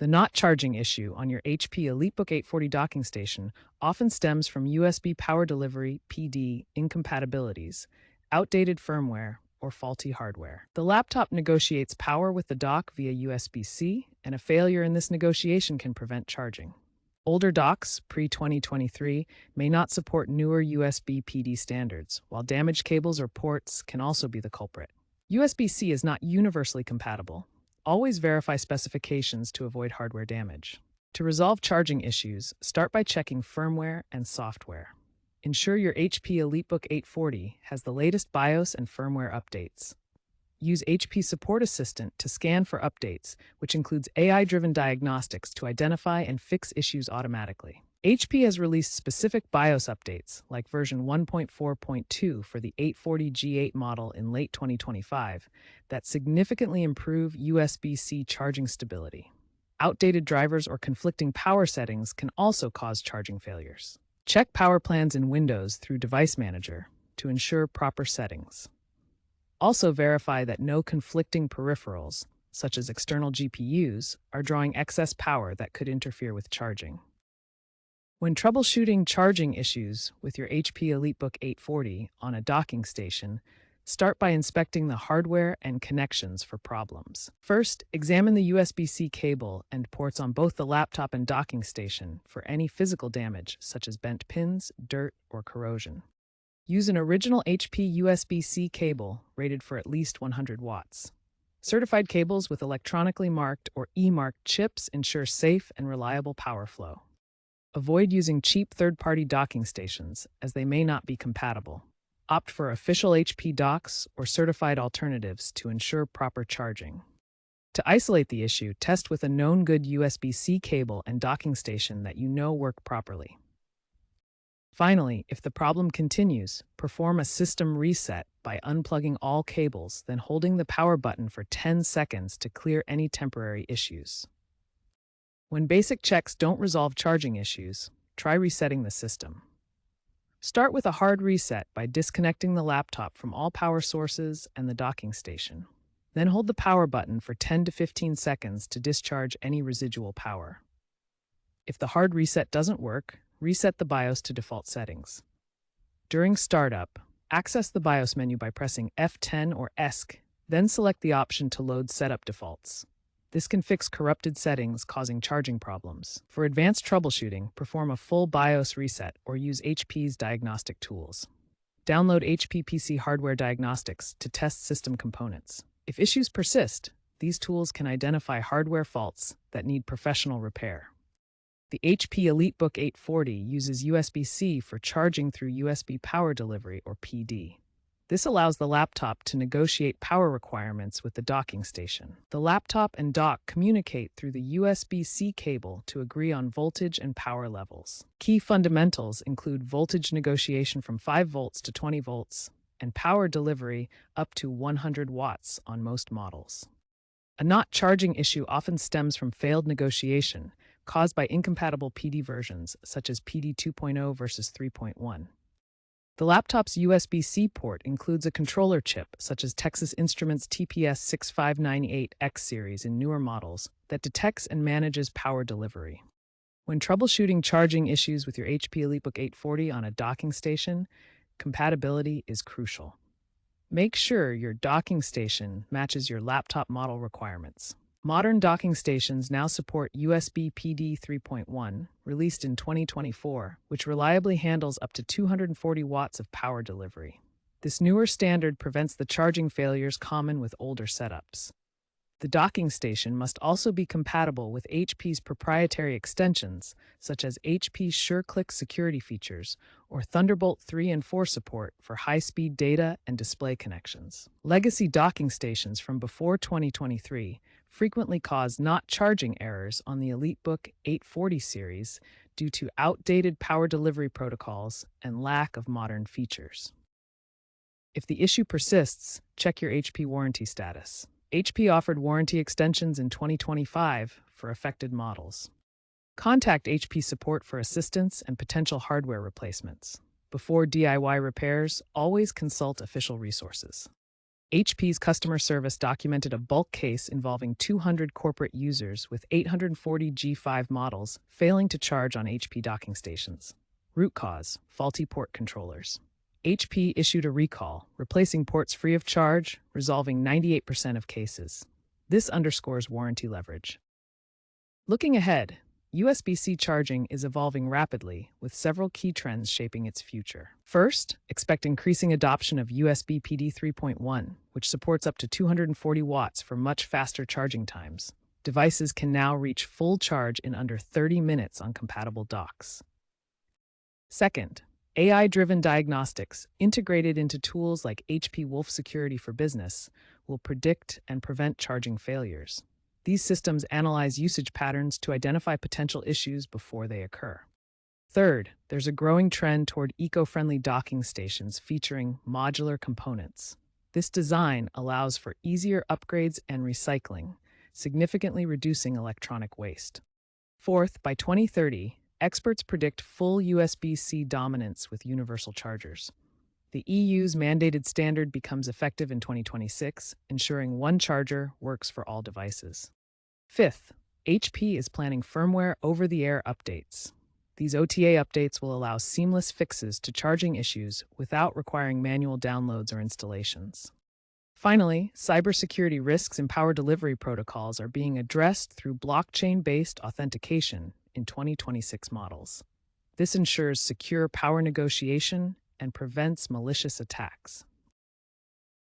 The not charging issue on your HP EliteBook 840 docking station often stems from USB power delivery (PD) incompatibilities, outdated firmware, or faulty hardware. The laptop negotiates power with the dock via USB-C, and a failure in this negotiation can prevent charging. Older docks, pre-2023, may not support newer USB PD standards, while damaged cables or ports can also be the culprit. USB-C is not universally compatible. Always verify specifications to avoid hardware damage. To resolve charging issues, start by checking firmware and software. Ensure your HP EliteBook 840 has the latest BIOS and firmware updates. Use HP Support Assistant to scan for updates, which includes AI-driven diagnostics to identify and fix issues automatically. HP has released specific BIOS updates, like version 1.4.2 for the 840G8 model in late 2025, that significantly improve USB-C charging stability. Outdated drivers or conflicting power settings can also cause charging failures. Check power plans in Windows through Device Manager to ensure proper settings. Also verify that no conflicting peripherals, such as external GPUs, are drawing excess power that could interfere with charging. When troubleshooting charging issues with your HP EliteBook 840 on a docking station, start by inspecting the hardware and connections for problems. First, examine the USB-C cable and ports on both the laptop and docking station for any physical damage, such as bent pins, dirt, or corrosion. Use an original HP USB-C cable rated for at least 100 watts. Certified cables with electronically marked or E-marked chips ensure safe and reliable power flow. Avoid using cheap third-party docking stations, as they may not be compatible. Opt for official HP docks or certified alternatives to ensure proper charging. To isolate the issue, test with a known good USB-C cable and docking station that you know work properly. Finally, if the problem continues, perform a system reset by unplugging all cables, then holding the power button for 10 seconds to clear any temporary issues. When basic checks don't resolve charging issues, try resetting the system. Start with a hard reset by disconnecting the laptop from all power sources and the docking station. Then hold the power button for 10 to 15 seconds to discharge any residual power. If the hard reset doesn't work, reset the BIOS to default settings. During startup, access the BIOS menu by pressing F10 or ESC, then select the option to load setup defaults. This can fix corrupted settings causing charging problems. For advanced troubleshooting, perform a full BIOS reset or use HP's diagnostic tools. Download HP PC Hardware Diagnostics to test system components. If issues persist, these tools can identify hardware faults that need professional repair. The HP EliteBook 840 uses USB-C for charging through USB power delivery or PD. This allows the laptop to negotiate power requirements with the docking station. The laptop and dock communicate through the USB-C cable to agree on voltage and power levels. Key fundamentals include voltage negotiation from 5 volts to 20 volts and power delivery up to 100 watts on most models. A not charging issue often stems from failed negotiation caused by incompatible PD versions, such as PD 2.0 versus 3.1. The laptop's USB-C port includes a controller chip, such as Texas Instruments TPS6598X series in newer models, that detects and manages power delivery. When troubleshooting charging issues with your HP EliteBook 840 on a docking station, compatibility is crucial. Make sure your docking station matches your laptop model requirements. Modern docking stations now support USB PD 3.1, released in 2024, which reliably handles up to 240 watts of power delivery. This newer standard prevents the charging failures common with older setups. The docking station must also be compatible with HP's proprietary extensions, such as HP's SureClick security features or Thunderbolt 3 and 4 support for high-speed data and display connections. Legacy docking stations from before 2023 frequently cause not charging errors on the EliteBook 840 series due to outdated power delivery protocols and lack of modern features. If the issue persists, check your HP warranty status. HP offered warranty extensions in 2025 for affected models. Contact HP support for assistance and potential hardware replacements. Before DIY repairs, always consult official resources. HP's customer service documented a bulk case involving 200 corporate users with 840 G5 models failing to charge on HP docking stations. Root cause: faulty port controllers. HP issued a recall, replacing ports free of charge, resolving 98% of cases. This underscores warranty leverage. Looking ahead, USB-C charging is evolving rapidly, with several key trends shaping its future. First, expect increasing adoption of USB PD 3.1, which supports up to 240 watts for much faster charging times. Devices can now reach full charge in under 30 minutes on compatible docks. Second, AI-driven diagnostics, integrated into tools like HP Wolf Security for Business, will predict and prevent charging failures. These systems analyze usage patterns to identify potential issues before they occur. Third, there's a growing trend toward eco-friendly docking stations featuring modular components. This design allows for easier upgrades and recycling, significantly reducing electronic waste. Fourth, by 2030, experts predict full USB-C dominance with universal chargers. The EU's mandated standard becomes effective in 2026, ensuring one charger works for all devices. Fifth, HP is planning firmware over-the-air updates. These OTA updates will allow seamless fixes to charging issues without requiring manual downloads or installations. Finally, cybersecurity risks in power delivery protocols are being addressed through blockchain-based authentication in 2026 models. This ensures secure power negotiation and prevents malicious attacks.